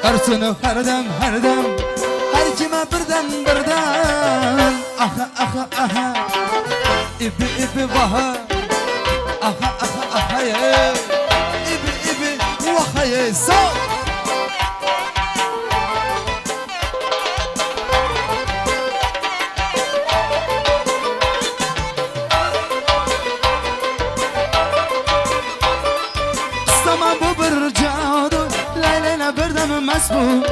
Karşını her dem her kime birden aha aha aha ibi vaha aha aha aha ye ibi vaha ye sağ Zaman bu bir cadu Leyla'yla birden mesbu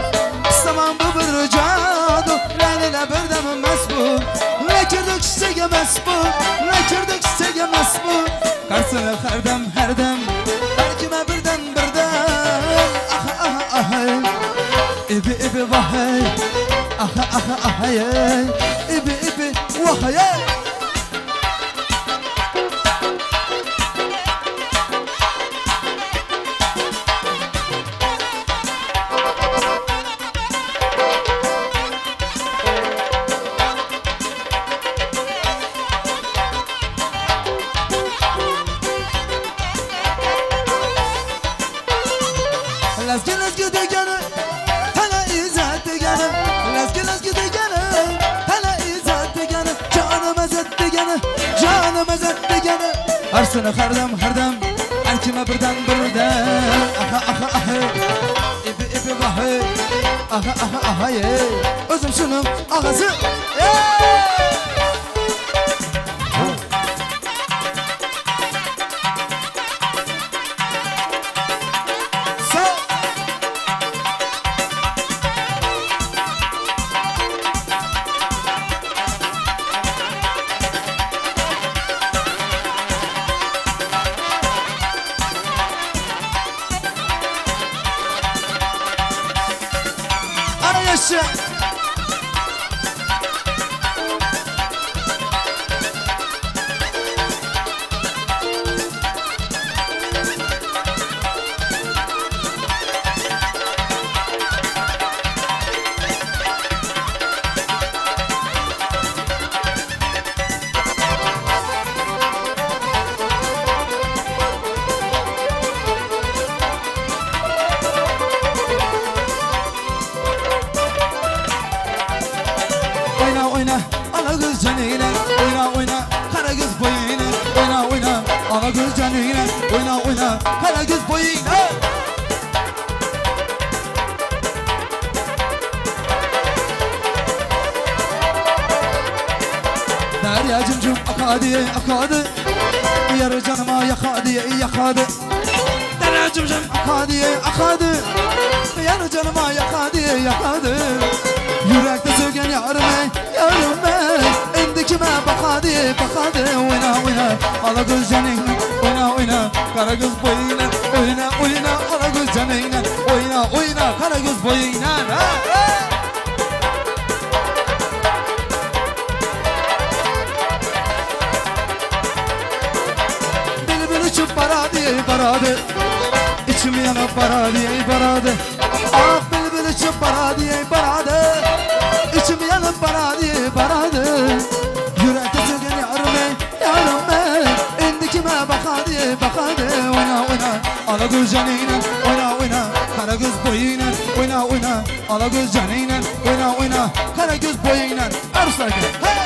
Zaman bu bir cadu Leyla'yla birden mesbu Lekirdik çiçeğe mesbu Lekirdik çiçeğe mesbu Karşısına her dem her kime birden aha aha aha ibi vahay aha aha aha ibi vahay Lezgi degene Tana izat degene Lezgi degene Tana izat degene Canım ezet degene Canım ezet degene Arsını her dem her kime birden aha aha aha ibi vahay aha aha aha ye Özüm şunun ağası Yaşa Ala göz canıyla oyna kara göz boyuna oyna ala göz canıyla oyna kara göz boyuna Derya cımcım akadı yarı canıma yakadı Derya cımcım akadı yarı canıma yakadı Yürekte sögen yarım Endikime bakadı oyna Ala göz canıyla oyna kara göz boyuna oyna ala göz canıyla oyna kara göz boyuna Bülbül uçup baradı İçim yanıp baradı Ah bülbül uçup baradı İçim yanıp baradı Yürekte sögen yarım Endikime bakadı oyna Ala göz canıyla oyna kara göz boyuna oyna Ala göz canıyla oyna kara göz boyuna Aruslar gel hey!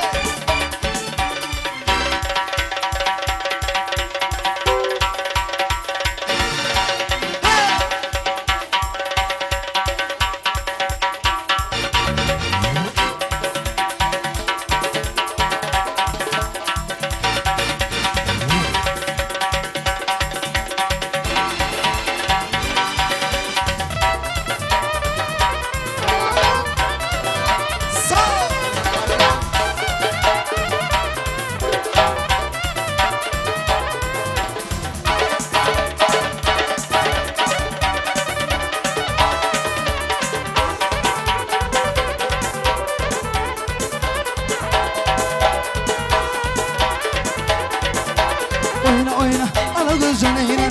Oyna ala göz canıyla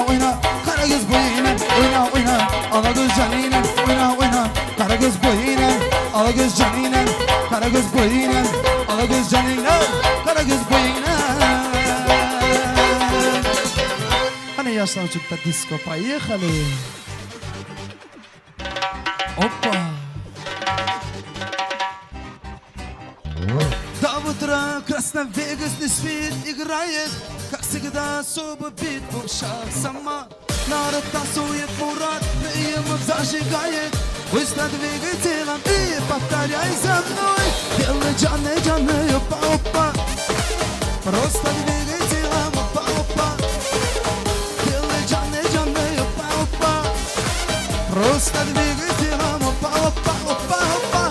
oyna kara göz boyuna oyna ala göz canıyla oyna kara göz boyuna ala göz canıyla kara göz boyuna ala göz canıyla kara göz boyuna Hani yaşlar çocukta disco поехали Красновегас не спит, играет, как всегда, особо бит в ушах сама. Народ танцует, Мурат дымом зажигает. Быстро двигай телом и повторяй за мной. Делай джаны, джаны, опа-опа. Просто двигай телом, опа-опа. Делай джаны, джаны, опа-опа. Просто двигай телом, опа-опа, опа-опа.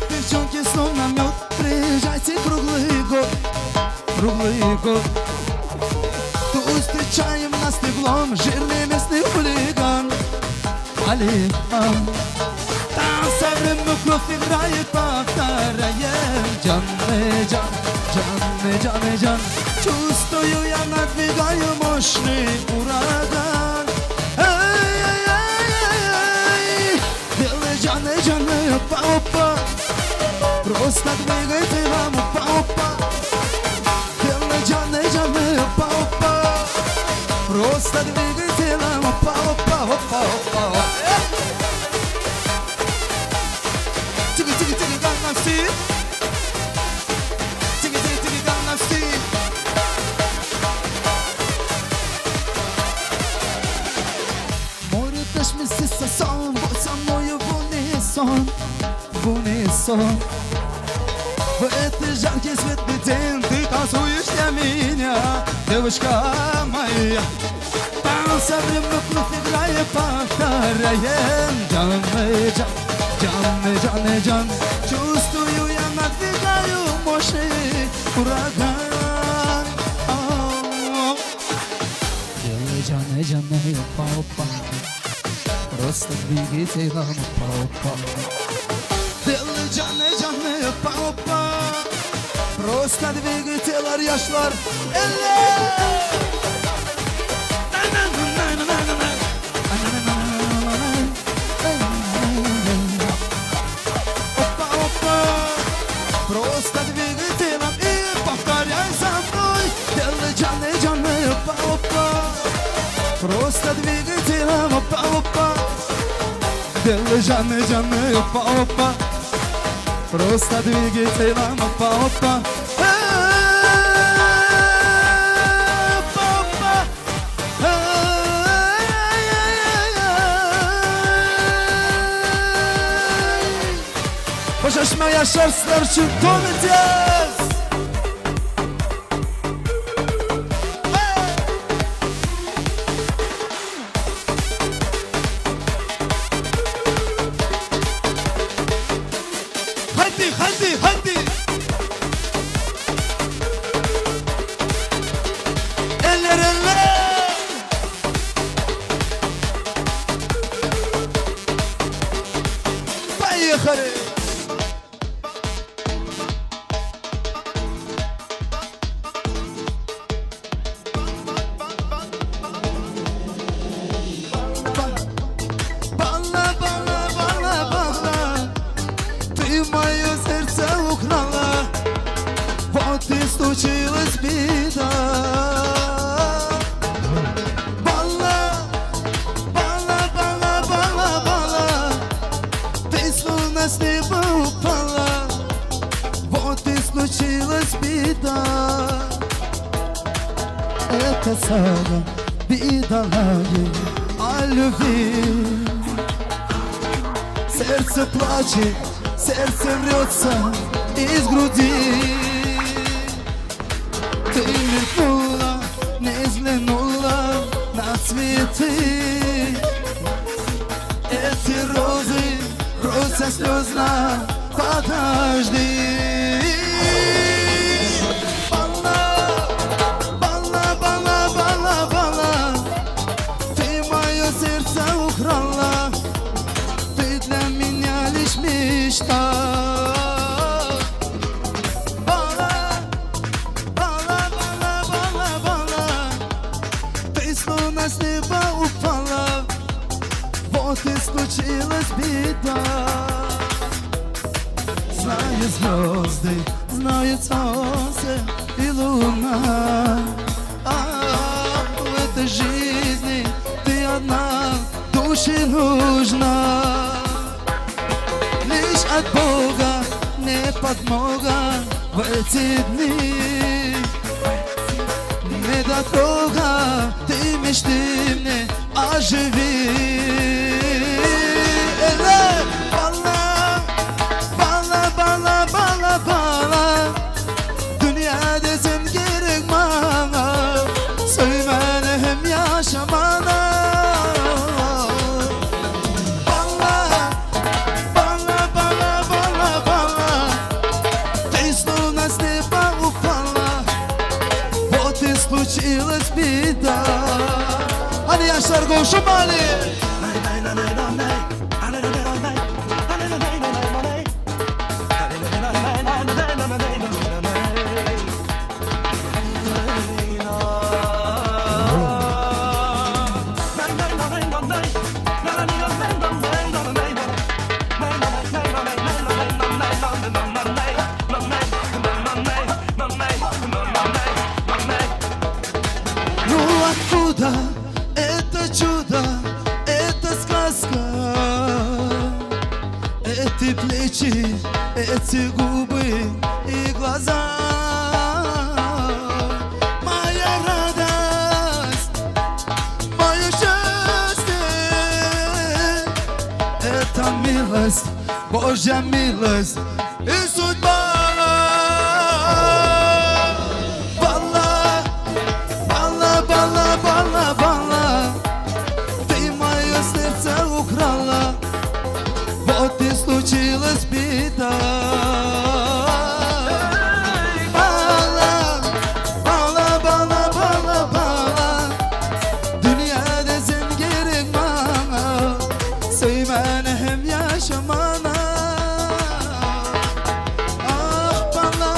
Девчонки словно мед, приезжайте круглый год, круглый год. Тут встречаем нас теплом, жирный местный хулиган, хулиган. Там со временем кровь играет, повторяем. Джаны, джан, джаны, джаны, джан. Чувствую, я надвигаю мощный ураган. Эй-эй-эй-эй. Делай джаны, джаны, опа-опа. Просто двигай телом, опа-опа. Делай джаны, джаны, опа-опа. Просто двигай телом, опа-опа, опа-опа. Тиги-тиги-тиги, Gangnam Style. Тиги-тиги-тиги, Gangnam Style. Море дождь вместе со сон, будь со мною в унисон, в унисон. В этот жаркий светлый день ты танцуешь для меня, девушка моя. Там со временем кровь играет, повторяем. Джаны, джан, джаны, джаны, джан. Чувствую, я надвигаю мощный ураган. Делай джаны, джаны, опа-опа. Просто двигай телом, опа-опа. Делай джаны, джаны, опа-опа. Просто двигай тело, yaşlar. Опа-опа. Просто двигай телом и повторяй за мной. Делай джаны, джаны, опа-опа. Просто двигай телом, опа-опа. Делай джаны, джаны, опа-опа. Просто двигай телом, опа-опа. Başaşma yaşarsınlar için konacağız. Hadi, hadi, hadi. Eller, eller. Поехали. Мое сердце украла, вот и случилась беда. Бала, бала, бала, бала, бала, ты словно с неба упала, вот и случилась беда. Это сага бедолаги о любви. Сердце плачет, сердце рвется из груди. Ты мелькнула, не взглянула на цветы. Эти розы, роза слезна, подожди. Бала, бала, бала, бала, бала, ты мое сердце украла. Ты для меня лишь мечта. Бала, бала, бала, бала, бала, ты словно с неба упала, вот и случилась беда. Знают звезды, знают солнце, и луна. В этой жизни ты одна, душе нужна. Лишь от Бога не подмога в эти дни. Не дорога, ты мечты мне оживи. Bala, bala, bala, bala, bala. Dünyada sen gerek bana. Söymene hem yaşamana. Bala, bala, bala, bala, bala. Ты словно с неба упала. Вот и случилась беда. Hadi yaşlar koşun bari. Ну откуда это чудо, это сказка? Эти плечи, эти губы и глаза. Моя радость, мое счастье. Это милость, Божья милость и судьба. Бала, бала, бала, бала, бала. Ты мое сердце украла. Вот и случилась беда. Bala, bala, bala, bala, bala. Dünyada sen gerek bana. Sevmene hem yaşamana. Ah bala,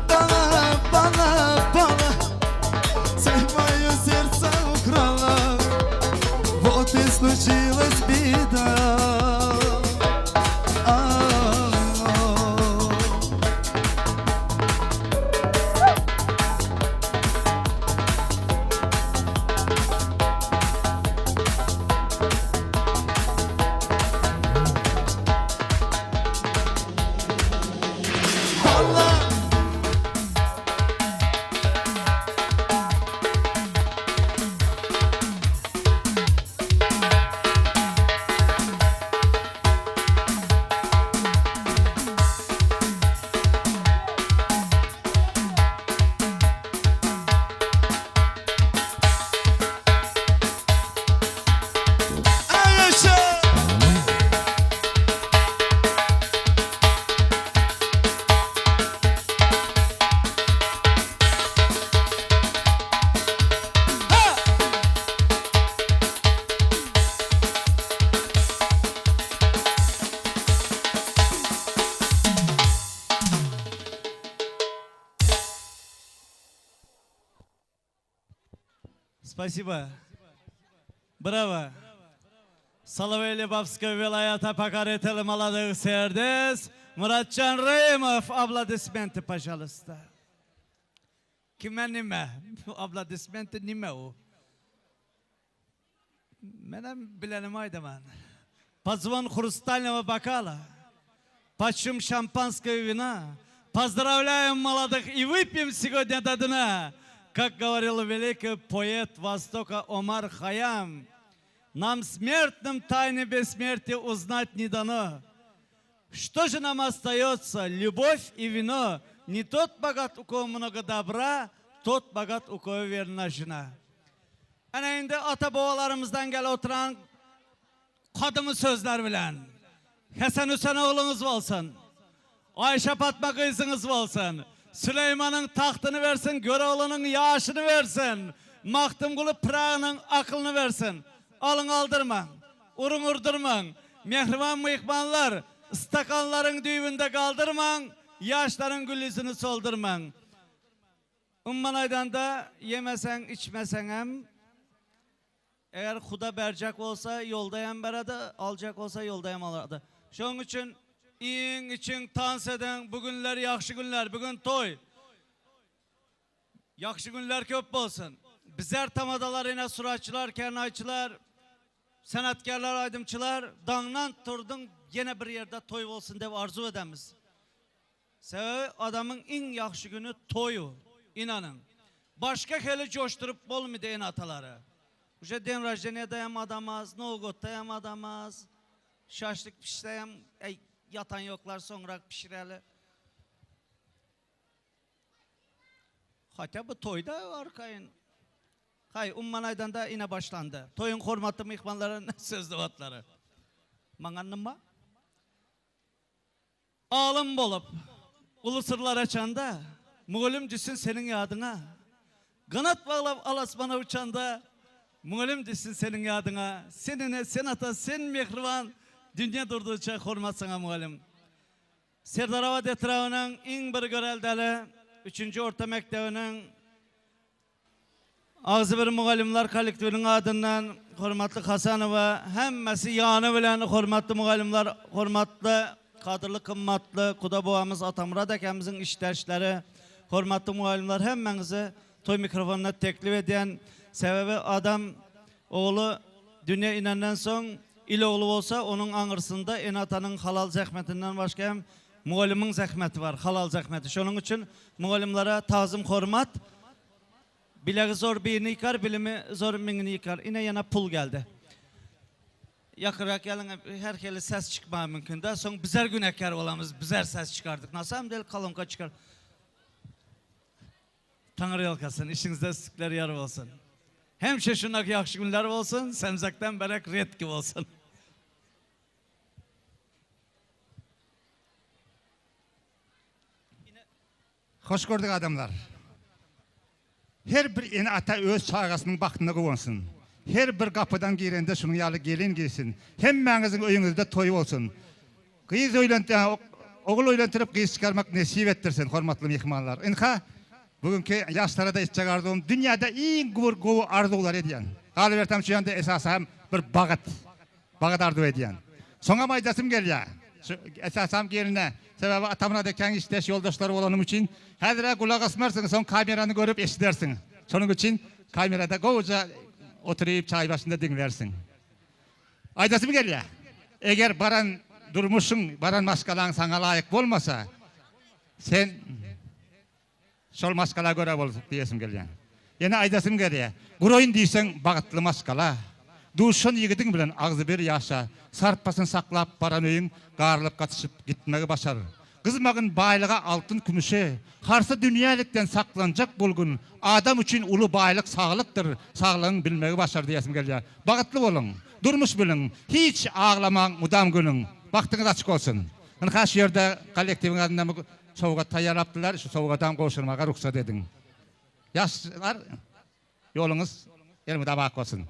bala, bala, bala. Ты мое сердце украла. Вот и случилась беда. Спасибо. Браво. Соловей-Лебовская вилаята покоритель молодых сердец. Muratcan Reyimov, aplodismenti, пожалуйста. Kime nime? Aplodismenti nime o? Benim bilenim aydaman. Позвон хрустального бокала. Почем шампанское вина. Поздравляем молодых и выпьем сегодня до дна. Как говорил великий поэт Востока Омар Хайям, нам смертным тайны бессмертия узнать не дано. Что же нам остается? Любовь и вино. Не тот богат, у кого много добра, tot bagat u koyuverin aşına. Ana indi ata babalarımızdan gel oturan kadımı sözler bilen. Hasan Hüseyin oğlunuz olsun. Ayşe Fatma kızınız olsun. Süleyman'ın tahtını versin, Göroğlu'nun yaşını versin. Mahdumgulu Pırağı'nın aklını versin. Alın aldırman, urun urdurman. Mehriban mıyıkmanlar, ıstakanların düğünde kaldırman. Yaşların güllüsünü soldurman. Umman aydan da yemesen içmesen hem. Eğer Huda bercek olsa yoldayam berada, alacak olsa yoldayam alada. Şunun için İyin için dans eden bugünler yaxşı günler, bugün toy. Yaxşı günler köp olsun. Bizler tamadalar yine suratçılar, kernayçılar, sanatkarlar, aydımçılar dağından turdun yine bir yerde toy olsun diye arzu edemiz. Sebebi adamın en yaxşı günü toyu. İnanın. Başka keli coşturup bol mu deyin ataları. Uje den rajdeniyede hem adamaz, nogotta hem adamaz. Şaşlık pişte hem yatan yoklar sonra pişireli. Hatta bu toyda var kayın. Hay ummanaydan da yine başlandı. Toyun hormatlı mihmanların sözlü vatları. Manganın mı? Ağlım bolup, ulu sırlar açanda, muğulüm düşsün senin yadına. Kanat bağlap alasmana uçanda, muğulüm düşsün senin yadına. Senine, sen ata, sen mihrivan, dünya durduğuça hormat sana muğulüm. Serdaravad etrafının en bir göreldeli, 3. Orta Mektebi'nin ağzı bir muğalimler kolektifinin adından hormatlı Hasanova, hemmesi yanı bilen hormatlı muğalimler, hormatlı, kadırlı, kımmatlı, kuda boğamız, Atamurad ekemizin iştaşları, hormatlı muğalimler hemmenizi toy mikrofonuna teklif eden sebebi adam oğlu dünya inenden son il oğlu olsa onun anırsında en atanın halal zahmetinden başka hem muğalimin zahmeti var, halal zahmeti. Şunun için muğalimlere tazım hormat. Bilegi zor birini yıkar, bilimi zor mingini yıkar. Yine yana pul geldi. Yakırak gelin herkese ses çıkmaya mümkün de. Son bizer günahkar olamız, bizer ses çıkardık. Nasıl hem değil kalonka çıkar. Tanrı yalkasın, işinizde sıklar yarı olsun. Hem şaşırnak yakşı günler olsun, semzaktan berek ret gibi olsun. Hoş gördük adamlar. Her bir eni ata öz çağasının baktığına kovansın. Her bir kapıdan girende şunun yalı gelin girsin. Hemmenizin öyünüzde toy olsun. Kıyız oğul oylantırıp kıyız çıkarmak nesip ettirsin hormatlı mihmanlar. İnka bugünkü yaşlara da içeceğim. Dünyada en govu arzular ediyen. Kalıvertem şu yanda esası hem bir bağıt arzu ediyen. Sonra maydasım gel ya. Esasam geline. Sebebi atamına deken işteş yoldaşları olanım için hazıra kulak asmarsın, son kameranı görüp eşidersin. Sonun için kamerada kovuca oturup çay başında dinlersin. Aydasım gel ya. Eğer baran durmuşsun, baran maskalan sana layık olmasa sen sol maskala göre ol diyesim gel ya. Yine aydasım gel ya. Kuroyun deysen bağıtlı maskala. Duşun yigidin bilen ağzı bir yaşa, sarpasın saklap baran öyün garılıp katışıp gitmeyi başarır. Kızmağın baylığa altın kümüşe, harsı dünyalıktan saklanacak bulgun, adam için ulu baylık sağlıktır, sağlığın bilmeyi başarır diyesim geliyor. Bağıtlı olun, durmuş bilin, hiç ağlaman mudam günün, vaktiniz açık olsun. Kaç yerde kolektifin adından soğuğa tayyar yaptılar, şu soğuğadan koşurmağa ruhsat edin. Yaşlar, yolunuz elimde bak olsun.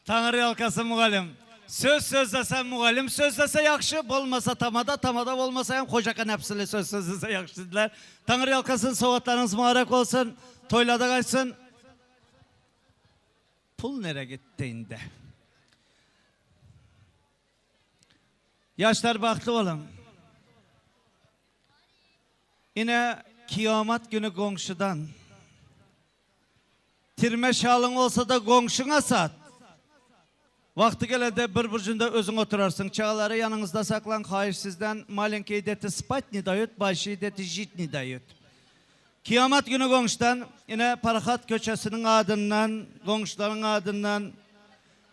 Tanrı yalkası muğalim. Söz sözlesen muğalim, sözlese yakşı, bolmasa tamada, tamada bolmasa hem kocaka nefsili söz sözlese yakşı dediler. Tanrı yalkasın, soğutlarınız mübarek olsun, toylada kaçsın. Pul nereye gittiğinde? Yaşlar baktı olun. Yine kıyamet günü komşudan. Tirme şalın olsa da komşuna sat. Vakti gelede bir burcunda özün oturarsın. Çağları yanınızda saklan, hayır sizden malenki ideti spat ni dayut, başı ideti jit ni dayut. Kıyamet günü komşudan, yine Parahat köçesinin adından, komşuların adından,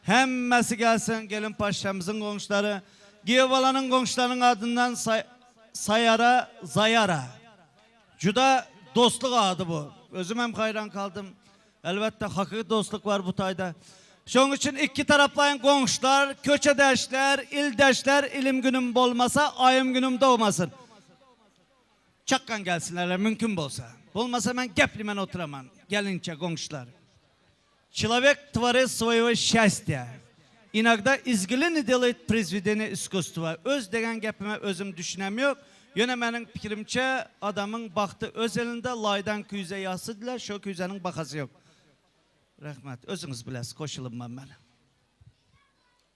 hemmesi gelsin, gelin paşamızın komşuları, Giyevalanın komşularının adından Sayara, Zayara. Cuda dostluk adı bu. Özüm hem hayran kaldım. Elbette hakiki dostluk var bu tayda. Şunun için iki taraflayın komşular, köçedeşler, ildeşler, ilim günüm bolmasa ayım günüm doğmasın. Çakkan gelsinler mümkün bolsa. Bolmasa ben geplimen oturamam. Gelince komşular. Человек творит своего счастья. Inakda izgilini делает произведение искусства. Öz degen gepime özüm düşünem yok. Yine benim fikrimçe adamın baktı öz elinde laydan küyüze yasıdılar. Şu küyüzenin bakası yok. Rahmet. Özünüz bilesiz. Koşulun ben.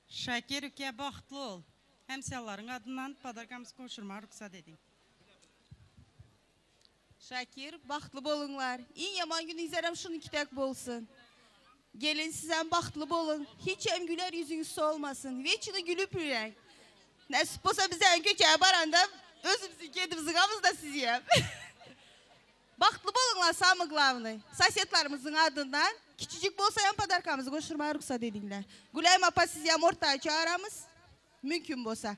Şakir ülke baktlı ol. Hem sellarin adından padarkamız koşurma ruhsat edin. Şakir, bahtlı bolunlar. En yaman gününüz hem şunun kitek bolsun. Gelin sizden bahtlı bolun. Hiç hem güler yüzünüz solmasın. Veçini gülüp yürek. Nasip olsa bize en köşeye baranda özümüzün kendimizin ağızda sizi yap. Bahtlı bolunlar samı glavni. Sosyetlerimizin adından küçücük bolsa yan padarkamızı koşturmaya ruhsat edinler. Gülayım apa sizi yam ortaya çağıramız. Mümkün bolsa.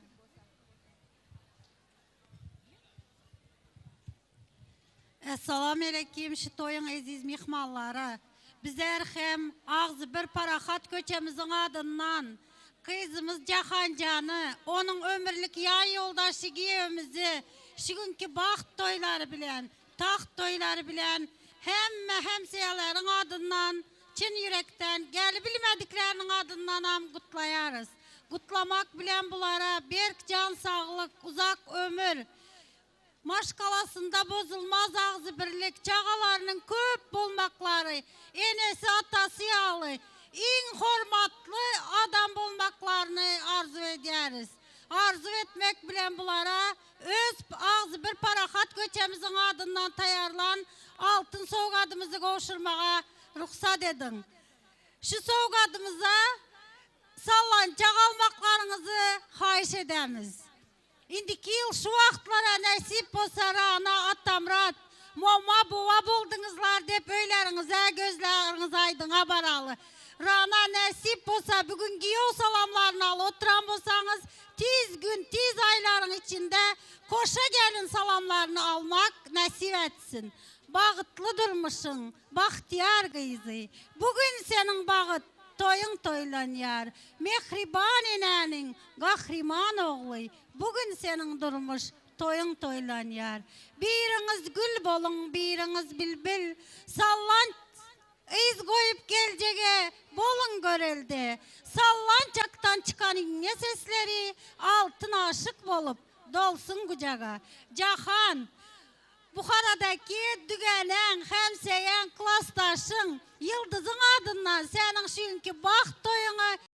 Assalamu alaikum şu toyun aziz mihmanları. Bizler hem ağzı bir parahat köçemizin adından kızımız Cahancan'ı, onun ömürlük yan yoldaşı giyemizi, şu günkü baht toyları bilen, taht toyları bilen, hemseyelerin adından, Çin yürekten, gel bilmediklerinin adından ham kutlayarız. Kutlamak bilen bulara berk can sağlık, uzak ömür, maşkalasında bozulmaz ağzı birlik, çağalarının köp bulmakları, enesi atası yağlı, en hormatlı adam bulmaklarını arzu ederiz. Arzu etmek bilen bulara öz ağzı bir parahat göçemizin adından tayarlan altın soğukadımızı koşurmağa ruhsat edin. Şu soğukadımıza sallanacak almaklarınızı hayiş edemiz. İndiki yıl şu vaxtlara nasip olsa rana atamrat, moma buva buldunuzlar dep öylerinize gözleriniz aydın abaralı. Rana nasip olsa bugün giyo salamlarını al oturan bolsanız tiz gün tiz ayların içinde koşa gelin salamlarını almak nasip etsin. Bağıtlı durmuşsun, bahtiyar kızı. Bugün senin bağıt toyun toylanıyor. Mehriban enenin kahriman oğlu. Bugün senin durmuş toyun toylanıyor. Biriniz gül bolun, biriniz bilbil. Sallan iz koyup geleceğe bolun göreldi. Sallançaktan çıkan inne sesleri altın aşık bolup dolsun kucağa. Cahan, Buxaradaki dügenen, hemseyen, klastaşın, yıldızın adından senin çünkü baht toyunu